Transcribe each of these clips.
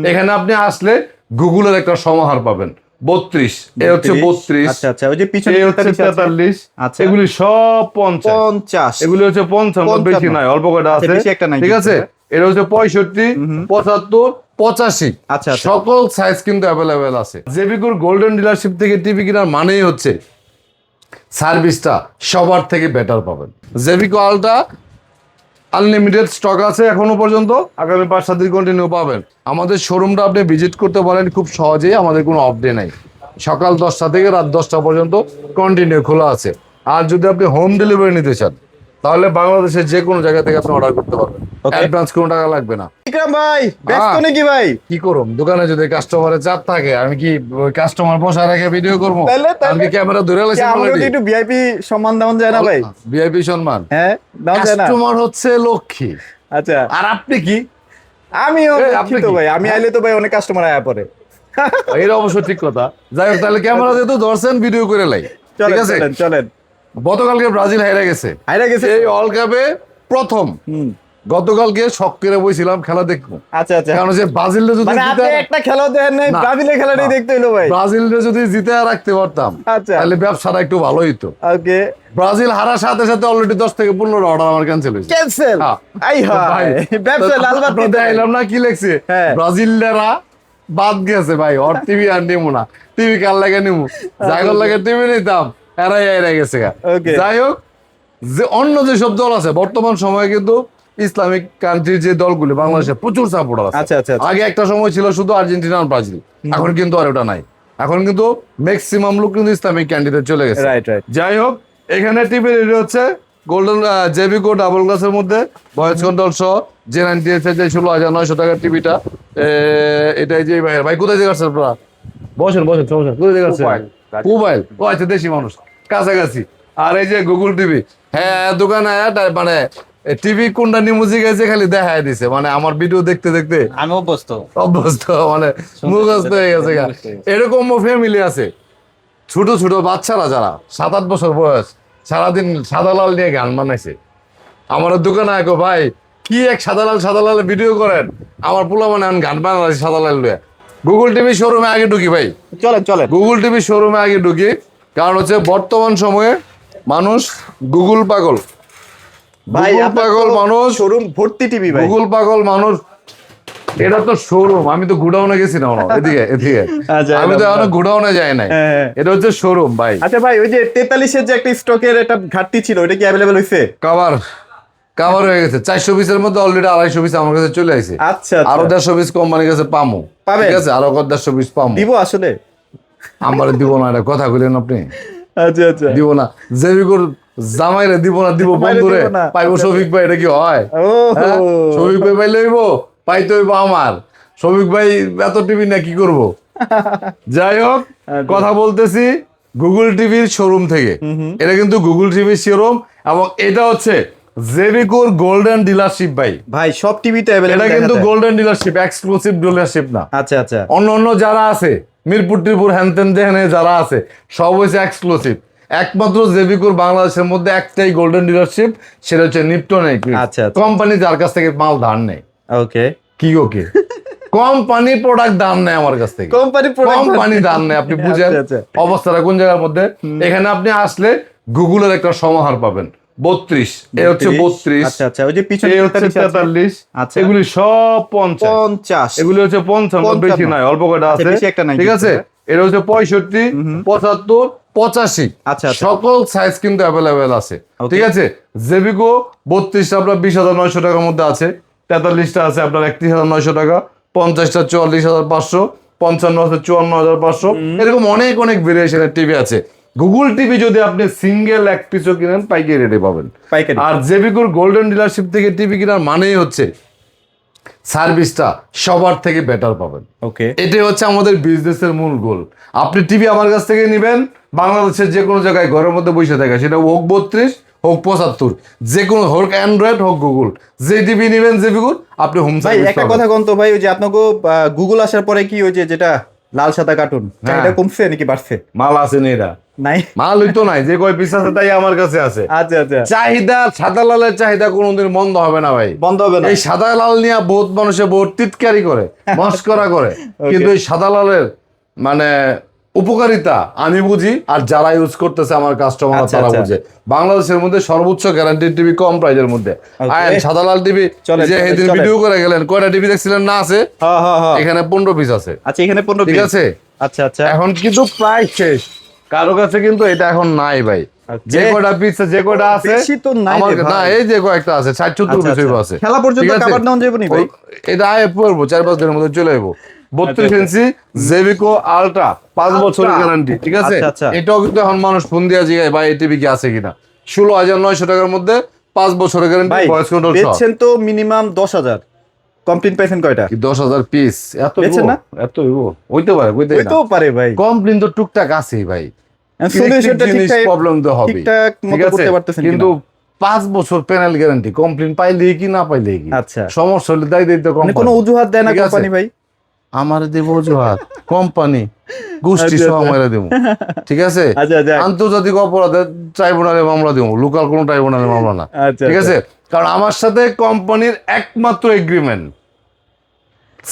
এখানে আপনি আসলে গুগলের একটা সমাহার পাবেন। 32 এ হচ্ছে 32, আচ্ছা আচ্ছা, ওই যে পিছনে এই হচ্ছে 43, আচ্ছা এগুলি সব 50, 50, এগুলি হচ্ছে 55, বেশি নাই, অল্প কয়টা আচ্ছা, আছে, বেশি একটা নাই ঠিক কিন্তু, আছে। এটা হচ্ছে 65, 75, 85, আচ্ছা আচ্ছা। সকল সাইজ কিন্তু অ্যাভেলেবেল আছে। জেবিকোর গোল্ডেন ডিলারশিপ থেকে টিভি কেনার মানেই হচ্ছে সার্ভিসটা সবার থেকে বেটার পাবেন। জেবিকো আলট্রা আনলিমিটেড স্টক আছে এখনো পর্যন্ত, আগামী 5-7 দিন কন্টিনিউ পাবেন। আমাদের শোরুমটা আপনি ভিজিট করতে পারেন খুব সহজেই, আমাদের কোনো অফ ডে নাই, সকাল 10টা থেকে রাত 10টা পর্যন্ত কন্টিনিউ খোলা আছে। আর যদি আপনি হোম ডেলিভারি নিতে চান তাহলে বাংলাদেশের যে কোনো জায়গা থেকে আপনি অর্ডার করতে পারবেন, অ্যাডভান্স কোনো টাকা লাগবে না। বিক্রম ভাই ব্যস্ত হ্যাঁ। নাকি ভাই? কি করুম, দোকানে যদি কাস্টমারের চাপ থাকে আমি কি ওই কাস্টমার বসা রেখে ভিডিও করবো? আমি কি ক্যামেরা ধরে কি আমাকে কি একটু ভিআইপি সম্মান দেওয়া যায় না ভাই? ভিআইপি সম্মান? হ্যাঁ, দেওয়া যায় না? কাস্টমার হচ্ছে লক্ষ্মী, আচ্ছা, আর আপনি কি? আমিও এই, আপনি লক্ষ্মী তো কি? ভাই, আমি আইলে তো ভাই অনেক কাস্টমার আয়া পড়ে। এটা অবশ্য ঠিক কথা। যাই হোক, তাহলে ক্যামেরা যেহেতু ধরছেন ভিডিও করে লাই, ঠিক চলেন আছে। চলেন চলেন। গতকালকে ব্রাজিল হাইরা গেছে, হাইরা গেছে? এই ওয়ার্ল্ড কাপে প্রথম। গতকালকে শখ করে বইছিলাম খেলা দেখবো, আচ্ছা আচ্ছা, কারণ যে ব্রাজিলটা যদি মানে আপনি একটা খেলাও দেখেন নাই, না, ব্রাজিলের খেলাটাই না। দেখতে হলো ভাই। ব্রাজিলটা যদি জিতে রাখতে পারতাম আচ্ছা। তাহলে ব্যবসাটা একটু ভালো হইতো। ওকে, ব্রাজিল হারার সাথে সাথে অলরেডি 10 থেকে 15 অর্ডার আমার ক্যান্সেল হয়েছে। ক্যান্সেল। হ্যাঁ। আই হাই, ব্যবসা লাল বাতি আপনাদের আইলাম না, কি লেখছে? হ্যাঁ। ব্রাজিলরা বাদ গেছে ভাই, ওর টিভি আর নিমু না, টিভি কার লাগে নিমু, জায়গার লাগে টিভি নিতাম, এরাই গেছে গা। Okay. যাই হোক, যে অন্য যেসব দল আছে বর্তমান সময়ে কিন্তু ইসলামিক কান্ট্রির যে দলগুলি বাংলাদেশে প্রচুর সাপোর্টার আছে। আচ্ছা, আচ্ছা, আচ্ছা। আগে একটা সময় ছিল শুধু আর্জেন্টিনা আর ব্রাজিল, এখন কিন্তু আর ওটা নাই, এখন কিন্তু ম্যাক্সিমাম লোক কিন্তু ইসলামিক ক্যান্ডিডেট চলে গেছে। Right right. যাই হোক, এখানে টিভি রেডি হচ্ছে গোল্ডেন জেবিকো ডাবল গ্লাসের মধ্যে ভয়েস কন্ট্রোল সহ, যে 16,900 টাকার টিভিটা। এটাই যে ভাই, ভাই কোথায় থেকে আসছেন আপনারা? বসেন বসেন, সমস্যা, কোথায় থেকে আসছেন? মোবাইল, ও আচ্ছা, দেশি মানুষ, কাছাকাছি। আর এই যে গুগল টিভি, হ্যাঁ দোকানে মানে টিভি কোনটা নিমুজি গেছে খালি দেখায় দিছে, মানে আমার ভিডিও দেখতে দেখতে আমি অভ্যস্ত। অভ্যস্ত, মানে মুখস্থ হয়ে গেছে গা। এরকম ফ্যামিলি আছে, ছোট ছোট বাচ্চারা যারা 7-8 বছর বয়স, সারাদিন সাদা লাল নিয়ে গান বানাইছে। আমার দোকানে আগে ভাই কি এক সাদা লাল ভিডিও করেন, আমার পোলা মানে গান বানাইছে সাদা লাল লয়ে। গুগল টিভি শোরুমে আগে ঢুকি ভাই, চলেন চলেন। গুগল টিভি শোরুমে আগে ঢুকি, কারণ হচ্ছে বর্তমান সময়ে মানুষ গুগল পাগল, ভাই গুগল পাগল মানুষ, শোরুম ভর্তি টিভি ভাই। গুগল পাগল মানুষ। এটা তো শোরুম, আমি তো গুডাউনে গেছি না, এদিকে এদিকে আচ্ছা, আমি তো এখনো গুডাউনে যাই নাই, হ্যাঁ। এটা হচ্ছে শোরুম ভাই। আচ্ছা ভাই, ওই যে 43-এর যে একটা স্টকের একটা ঘাটতি ছিল, ওটা কি অ্যাভেলেবল হইছে? কাভার হয়ে গেছে, 400 পিসের মধ্যে অলরেডি 250 পিস আমার কাছে চলে আসছে। আচ্ছা আরো 150 পিস কোম্পানির কাছে পামো, পাবেন? ঠিক আছে, আরো 150 পিস পামো। দিব আসলে? আমার দিব না, এটা কথা কইলেন আপনি, আচ্ছা আচ্ছা। দিব না। জেবিকোর জামাইরে দিব না, দিব জামাইরে বন্ধুরে দিব না। পাইবো। আচ্ছা, শফিক ভাই, এটা কি হয়? ও হ্যাঁ? শফিক ভাই পাইলে হইব, পাইতে হইব আমার। শফিক ভাই এত টিভি না কি করব? যাই হোক, কথা বলতেছি গুগল টিভির শোরুম থেকে। এটা কিন্তু গুগল টিভির শোরুম, এবং এটা হচ্ছে জেবিকোর গোল্ডেন ডিলারশিপ ভাই। ভাই সব টিভিতে অ্যাভেলেবল, এটা কিন্তু গোল্ডেন ডিলারশিপ, এক্সক্লুসিভ ডিলারশিপ না। আচ্ছা আচ্ছা। অন্য যারা আছে মিরপুর টিরপুর হ্যানতেন যেখানে যারা আছে সব হচ্ছে এক্সক্লুসিভ। একমাত্র জেবিকোর বাংলাদেশের মধ্যে একটাই গোল্ডেন ডিলারশিপ, সেটা হচ্ছে নিপটন এগ্রি। আচ্ছা, আচ্ছা। কোম্পানি যার কাছ থেকে মাল ধার নেয়। ওকে। কি ওকে? কোম্পানি প্রোডাক্ট দাম নেয় আমার কাছ থেকে, কোম্পানি দাম নেয়। আপনি বুঝেন আচ্ছা, আচ্ছা। অবস্থাটা কোন জায়গার মধ্যে। এখানে আপনি আসলে গুগলের একটা সমাহার পাবেন। 32 এ হচ্ছে 32, আচ্ছা আচ্ছা, ওই যে পিছনে এই হচ্ছে 43, আচ্ছা। এগুলি সব 50, 50, এগুলি হচ্ছে 55, বেশি নাই, অল্প কয়টা আচ্ছা, আছে, বেশি একটা নাই ঠিক কিন্তু, আছে। এটা হচ্ছে 65, 75, 85, আচ্ছা, আচ্ছা। সকল সাইজ কিন্তু অ্যাভেলেবেল আছে, Okay. ঠিক আছে। জেবিকো 32টা আপনার 20,900 টাকার মধ্যে আছে, 43টা আছে আপনার 31,900 টাকা, 50টা 44,500, 55 আছে 54,500, এরকম অনেক অনেক ভেরিয়েশনের টিভি আছে। গুগল টিভি যদি আপনি সিঙ্গেল এক পিসও কিনেন পাইকারি রেটে পাবেন। পাইকারি। আর জেবিকোর গোল্ডেন ডিলারশিপ থেকে টিভি কেনার মানেই হচ্ছে সার্ভিসটা সবার থেকে বেটার পাবেন। ওকে। এটাই হচ্ছে আমাদের বিজনেসের মূল গোল। আপনি টিভি আমার কাছ থেকে নেবেন, বাংলাদেশের যে কোনো জায়গায় ঘরের মধ্যে বসে থাকে, সেটা হোক 32 হোক 75, যে কোনো হোক অ্যান্ড্রয়েড হোক গুগল, যে টিভি নেবেন জেবিকোর আপনি হোম ভাই সার্ভিস একটা কথা কোন তো ভাই, ওই যে আপনাকে গুগল আসার পরে কি ওই যে যেটা লাল সাদা কার্টুন, এটা কমছে নাকি বাড়ছে? মাল আছে না, এরা নাই। মাল হইতো নাই, যে কয় পিস আছে তাই আমার কাছে আছে। আচ্ছা আচ্ছা, চাহিদা, সাদা লালের চাহিদা কোনোদিন বন্ধ হবে না ভাই। বন্ধ হবে না। এই সাদা লাল নিয়ে বহুত মানুষে বহুত টিটকারি করে, মস্করা করে, কিন্তু এই সাদা লালের মানে উপকারিতা আমি বুঝি, আর যারা ইউজ করতেছে আমার কাস্টমার আচ্ছা, তারা আচ্ছা। বুঝে। বাংলাদেশের মধ্যে সর্বোচ্চ গ্যারান্টির টিভি কম প্রাইজের মধ্যে। Okay. আয়েন সাদা লাল টিভি চলেন, যে চলেন, সেদিন চলেন। ভিডিও করে গেলেন, কয়টা টিভি দেখছিলেন না আছে? হ্যাঁ হ্যাঁ হ্যাঁ। এখানে 15 পিস আছে। আচ্ছা, এখানে 15 ঠিক piece। আছে, আচ্ছা আচ্ছা। এখন কিন্তু প্রায় শেষ, কারো কাছে কিন্তু এটা এখন নাই ভাই। Okay. যে কয়টা পিস, যে কয়টা আছে বেশি তো নাই আমার রে না, ভাই। এই যে কয়েকটা আছে 60-70 আচ্ছা, পিস হইব আচ্ছা। আছে। খেলা পর্যন্ত ঠিক আছে? কাভার নেওয়া যাবে নি ভাই? এটা আয় পড়বো 4-5 দিনের মধ্যে চলে যাবো। 32 আচ্ছা। ইঞ্চি জেভিকো আলট্রা 5 বছরের Ultra। গ্যারান্টি। ঠিক আছে, আচ্ছা, আচ্ছা। এটাও কিন্তু এখন মানুষ ফোন দিয়া জিগায় ভাই এই টিভি কি আছে কিনা। 16,900 টাকার মধ্যে 5 বছরের গ্যারান্টি, ভাই ভয়েস কন্ট্রোল সহ। বেচছেন তো মিনিমাম 10,000, কমপ্লেন পাইছেন কয়টা? কি 10,000 পিস? এত বেচছেন না? এত হইব? হইতে পারে, হইতে না। হইতেও পারে ভাই। কমপ্লেন তো টুকটাক আছেই ভাই। সলিউশনটা ঠিকঠাক প্রবলেম তো হবে, ঠিকঠাক মতো করতে পারতেছেন কিন্তু কিনা? 5 বছর প্যানেল গ্যারান্টি, কমপ্লেন পাইলে কি না পাইলে কি, আচ্ছা। সমস্যা হলে দায় দিতে মানে কোনো অজুহাত দেয় না ঠিক আছে? কোম্পানি ভাই? আমার দেব অজুহাত কোম্পানি গোষ্ঠী আচ্ছা, সহ আচ্ছা। মেরে দেবো। ঠিক আছে, আচ্ছা আচ্ছা আন্তর্জাতিক অপরাধের ট্রাইব্যুনালে মামলা দেবো, লোকাল কোনো ট্রাইব্যুনালে মামলা না। আচ্ছা, ঠিক আচ্ছা। আছে, কারণ আমার সাথে কোম্পানির একমাত্র এগ্রিমেন্ট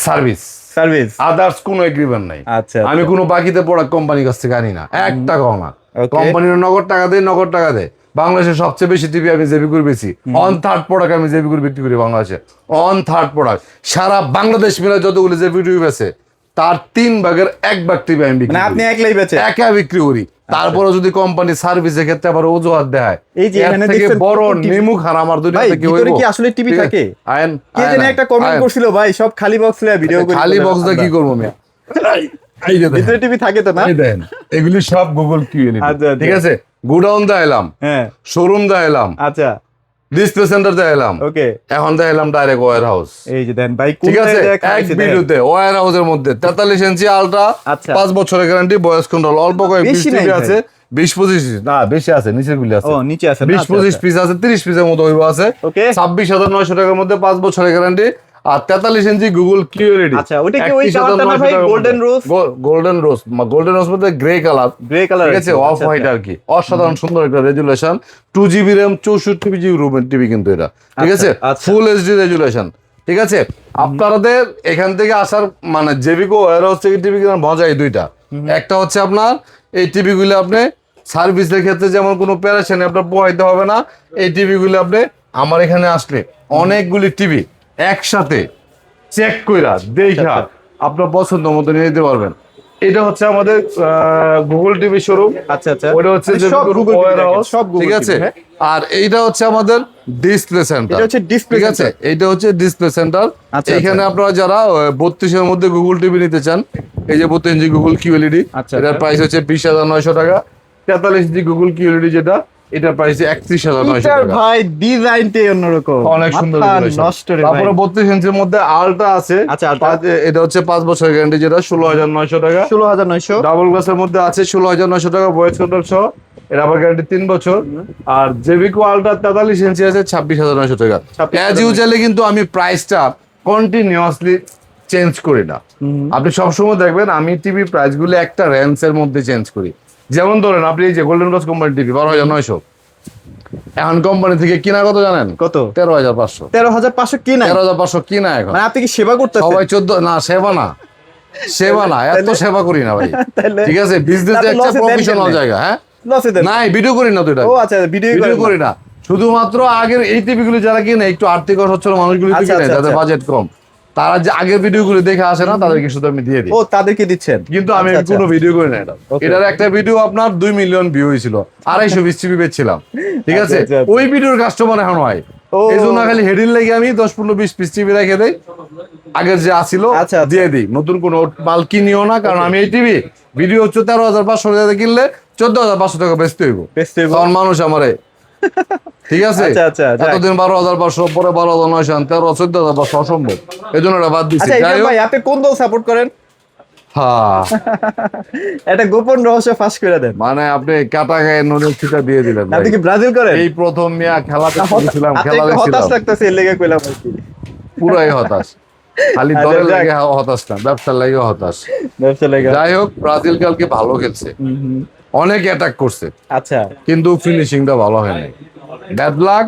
সার্ভিস, সার্ভিস। আদার্স কোনো এগ্রিমেন্ট নাই। আচ্ছা আমি কোনো বাকিতে প্রোডাক্ট কোম্পানির কাছ থেকে আনি না, এক টাকাও না। Okay. কোম্পানির নগদ টাকা দেয়, নগদ টাকা দেয়। বাংলাদেশের সবচেয়ে বেশি টিভি আমি জেবিকুর বেশি, অন থার্ড প্রোডাক্ট আমি জেবিকুর বিক্রি করি বাংলাদেশে, অন থার্ড প্রোডাক্ট। সারা বাংলাদেশ মিলে যতগুলো জেবি টিভি বেছে তার 3 ভাগের 1 ভাগ টিভি আমি বিক্রি মানে করি, আপনি একলাই বেচেন? একা বিক্রি করি। তারপরে যদি কোম্পানি সার্ভিসের ক্ষেত্রে আবার অজুহাত দেয়, এই যে এর এখানে থেকে দেখছেন বড় কত TV? নেমু খান আমার দুনিয়া ভাই থেকে ভিতরে হইবো? কি আসলে টিভি ঠিক আছে? থাকে? আয়েন, কে আয়েন, জানি একটা কমেন্ট আয়েন। করছিল ভাই সব খালি বক্স লয়ে ভিডিও করি। খালি বক্সটা কি করবো আমি? এই যে দেখেন, ভিতরে টিভি থাকে তো না? এই দেখেন, এগুলি সব গুগল কিউএলইডি। আচ্ছা, আচ্ছা। ঠিক আছে, গোডাউন দেখাইলাম, হ্যাঁ। শোরুম দেখাইলাম, আচ্ছা ডিসপ্লে সেন্টার দেখাইলাম, ওকে। এখন দেখাইলাম ডাইরেক্ট ওয়্যার হাউস। এই যে দেন ভাই ঠিক আছে, কোনটা এক খাইছে দেখেন। ভিডিওতে ওয়্যার হাউসের মধ্যে 43 ইঞ্চি আলট্রা, আচ্ছা। 5 বছরের গ্যারান্টি, ভয়েস কন্ট্রোল, অল্প কয়েক পিস বেশি নাই টিভি ভাই। আছে, 20-25 না বেশি আছে, নিচের গুলি আছে, ও নিচে আছে না? 20-25 পিস আছে, 30 পিসের মতো হইব আছে। Okay. 26,900 টাকার মধ্যে 5 বছরের গ্যারান্টি, আর 43 ইঞ্চি গুগল কিউএলইডি। আচ্ছা, ওটা কি ওই কালারটা না ভাই? গোল্ডেন রোজ? গোল্ডেন রোজ, গোল্ডেন রোজ মধ্যে গ্রে কালার। Grey colour. ঠিক আছে, অফ হোয়াইট আর কি, অসাধারণ সুন্দর একটা রেজুলেশন, 2GB র্যাম, 64GB রুমের টিভি কিন্তু এটা। ঠিক আছে, আচ্ছা। Full HD resolution. ঠিক আছে, আপনাদের এখান থেকে আসার মানে জেবিকো ওয়্যার হাউস থেকে টিভি কেনার মজাই দুইটা। একটা হচ্ছে আপনার এই টিভিগুলো আপনি সার্ভিসের ক্ষেত্রে যেমন কোনো প্যারেশানি আপনার পোহাইতে হবে না। এই টিভিগুলো আপনি আমার এখানে আসলে অনেকগুলি টিভি একসাথে চেক কইরা দেখা আপনার পছন্দ মতো নিয়ে নিতে পারবেন। এটা হচ্ছে আমাদের গুগল টিভি শোরুম। আচ্ছা আচ্ছা। ওটা হচ্ছে মানে যে সব Google TV ওয়্যার দেখেন, হাউস, সব Google ঠিক TV, আছে। হ্যাঁ। আর এইটা হচ্ছে আমাদের ডিসপ্লে সেন্টার। এটা হচ্ছে display ঠিক আছে, এইটা হচ্ছে ডিসপ্লে সেন্টার। আচ্ছা, এখানে আচ্ছা। আপনারা যারা 32 এর মধ্যে গুগল টিভি নিতে চান, এই যে 32 ইঞ্চি গুগল কিউএলইডি, আচ্ছা, এটার আচ্ছা। প্রাইস হচ্ছে 20,900 টাকা। 43 ইঞ্চি গুগল কিউএলইডি যেটা, এটার প্রাইস 31,900 এটার টাকা। ভাই ডিজাইনটাই অন্যরকম, অনেক সুন্দর মাথা resolution। নষ্ট রে ভাই। তারপরে 32 ইঞ্চির মধ্যে আলট্রা আছে। আচ্ছা, Ultra। এটা হচ্ছে 5 বছরের গ্যারান্টি, যেটা 16,900 টাকা। 16,900। ডাবল গ্লাসের মধ্যে আছে 16,900 টাকা, ভয়েস কন্ট্রোল সহ। এর আবার গ্যারান্টি 3 বছর। আর জেবিকো আলট্রা 43 ইঞ্চি আছে 26,900 টাকা। 26,900 অ্যাজ ইউজুয়ালি কিন্তু আমি প্রাইসটা কন্টিনিউয়াসলি চেঞ্জ করি না। আপনি সবসময় দেখবেন আমি টিভি প্রাইসগুলো একটা রেঞ্জের মধ্যে চেঞ্জ করি। যেমন ধরেন আপনি এই যে গোল্ডেন রোজ কোম্পানি টিভি 12,900, এখন কোম্পানি থেকে কিনা কত জানেন? কত? 13,500। 13,500 কি না? 13,500 কিনা এখন। মানে আপনি কি সেবা করতেছেন? সবাই 14 না, সেবা না, সেবা না, এত সেবা করি না ভাই। তাহলে? ঠিক আছে, বিজনেস তাতে একটা loss এ দেন প্রফেশনাল কেমনে? জায়গা। হ্যাঁ, লসে দেন? নাই ভিডিও করি না তো এটা। ও আচ্ছা, ভিডিও করি না, শুধুমাত্র আগের এই টিভিগুলো যারা কিনে একটু আর্থিক অসচ্ছল মানুষগুলো আচ্ছা, কিনে, আচ্ছা, যাদের আচ্ছা। বাজেট কম, তারা যে আগের ভিডিওগুলো দেখে আসে না, তাদেরকে শুধু আমি দিয়ে দিই। ও তাদেরকে দিচ্ছেন? কিন্তু আমি আচ্ছা, আচ্ছা। কোনো ভিডিও করি না এটা। Okay. এটার একটা ভিডিও আপনার 2 মিলিয়ন ভিউ হয়েছিল, 250 টিভি বেচছিলাম। ঠিক আচ্ছা, আছে, আচ্ছা, আচ্ছা। ওই ভিডিওর কাস্টমার এখন হয়। ও। এই জন্য খালি হেডিং লেগে আমি 10-15-20 পিস টিভি রেখে দেই, আগের যে আসিল আচ্ছা, আচ্ছা। দিয়ে দিই। নতুন কোনো মাল কিনিও না, কারণ আমি এই টিভি ভিডিও হচ্ছে 13,500 টাকা কিনলে 14,500 টাকা বেচতে হইব। বেচতে হইব। তখন মানুষ আমারে, ঠিক আছে, আচ্ছা, আচ্ছা, যাক। এতদিন 12,500, পরে 12,900, 13, 14,500 অসম্ভব। এই জন্য এটা বাদ দিচ্ছি। আচ্ছা যাই ইমরান হোক, ভাই আপনি কোন দল সাপোর্ট করেন? হ্যাঁ, এটা গোপন রহস্য ফাঁস করে দেন। মানে আপনি কাটা গায়ে নুনের ছিটা দিয়ে দিলেন ভাই। আপনি কি ব্রাজিল করেন? এই প্রথম মিয়া খেলা দেখছিলাম, আপনি খেলা একটু হতাশ দেখছিলাম, লাগতেছে এর লেগে কইলাম আর কি। পুরাই হতাশ। খালি আচ্ছা, দলের যাক। লাগে হতাশ না, ব্যবসার লাগে হতাশ। ব্যবসা লেগে। যাই হোক, ব্রাজিল কালকে ভালো খেলছে। অনেক অ্যাটাক করছে, আচ্ছা কিন্তু ফিনিশিংটা ভালো হয় নাই, ব্যাড লাক,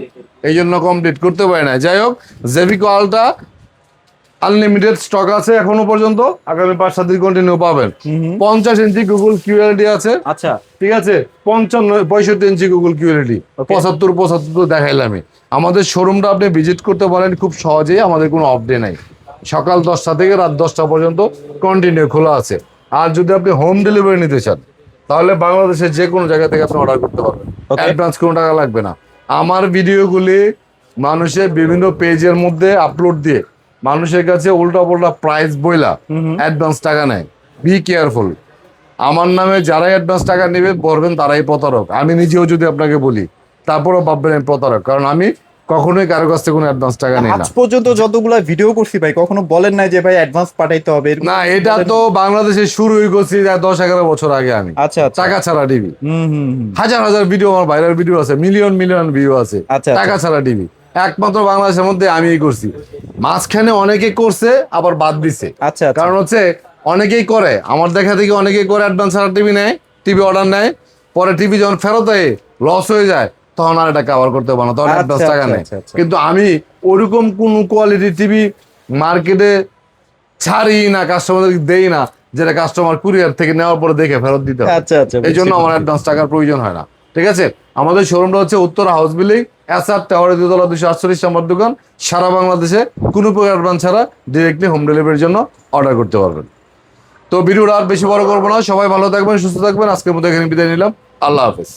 এই জন্য কমপ্লিট করতে পারে না। যাই হোক, জেভিকো আলটা আনলিমিটেড স্টক আছে এখনো পর্যন্ত, আগামী 5-7 দিন কন্টিনিউ পাবেন। 50 ইঞ্চি গুগল কিউএলডি আছে, আচ্ছা ঠিক আছে, 65 ইঞ্চি গুগল কিউএলডি, 75 তো দেখাইলামই। আমাদের শোরুমটা আপনি ভিজিট করতে পারেন খুব সহজেই, আমাদের কোনো অফ ডে নাই, সকাল 10টা থেকে রাত 10টা পর্যন্ত কন্টিনিউ খোলা আছে। আর যদি আপনি হোম ডেলিভারি নিতে চান, তাহলে বাংলাদেশের যে কোনো জায়গা থেকে আপনি অর্ডার করতে পারবেন, Okay. অ্যাডভান্স কোনো টাকা লাগবে না। আমার ভিডিওগুলি মানুষের বিভিন্ন পেজের মধ্যে আপলোড দিয়ে মানুষের কাছে উল্টা পাল্টা প্রাইস বইলা অ্যাডভান্স টাকা নেয়। বি কেয়ারফুল, আমার নামে যারাই অ্যাডভান্স টাকা নেবে বলবেন তারাই প্রতারক। আমি নিজেও যদি আপনাকে বলি, তারপরেও ভাববেন আমি প্রতারক, কারণ আমি কখনোই কারো কাছ থেকে কোনো অ্যাডভান্স টাকা নেই না। আজ পর্যন্ত যতগুলা ভিডিও করছি ভাই কখনো বলেন নাই যে ভাই অ্যাডভান্স পাঠাইতে হবে এরকম না, এটা তো বাংলাদেশে শুরুই করছি 10-11 বছর আগে আমি, আচ্ছা আচ্ছা টাকা ছাড়া টিভি। হুম হাজার হাজার ভিডিও, আমার ভাইরাল ভিডিও আছে, মিলিয়ন মিলিয়ন ভিউ আছে, আচ্ছা, টাকা ছাড়া টিভি একমাত্র বাংলাদেশের মধ্যে আমিই করছি। মাঝখানে অনেকে করছে আবার বাদ দিছে, আচ্ছা আচ্ছা কারণ হচ্ছে অনেকেই করে, আমার দেখা দেখি অনেকেই করে অ্যাডভান্স ছাড়া টিভি নেয়, টিভি অর্ডার নেয়, পরে টিভি যখন ফেরত হয় লস হয়ে যায়, তখন আর এটা কভার করতে পারে না, তখন অ্যাডভান্স টাকা নেয়। আচ্ছা। কিন্তু আমি ওরকম কোন কোয়ালিটি টিভি মার্কেটে ছাড়ি না, কাস্টমারদের দেই না, যেটা কাস্টমার কুরিয়ার থেকে নেওয়ার পরে দেখে ফেরত দিতে হয়। আচ্ছা আচ্ছা এই জন্য আমার অ্যাডভান্স টাকার প্রয়োজন হয় না। ঠিক আছে, আমাদের শোরুমটা হচ্ছে উত্তরা হাউস বিল্ডিং, এসআর টাওয়ারের 248 নম্বর দোকান। সারা বাংলাদেশে কোনো প্রকার অ্যাডভান্স ছাড়া ডিরেক্টলি হোম ডেলিভারির জন্য অর্ডার করতে পারবেন। তো ভিডিওটা আর বেশি বড় করবো না, সবাই ভালো থাকবেন, সুস্থ থাকবেন। আজকের মতো এখানে বিদায় নিলাম, আল্লাহ হাফেজ।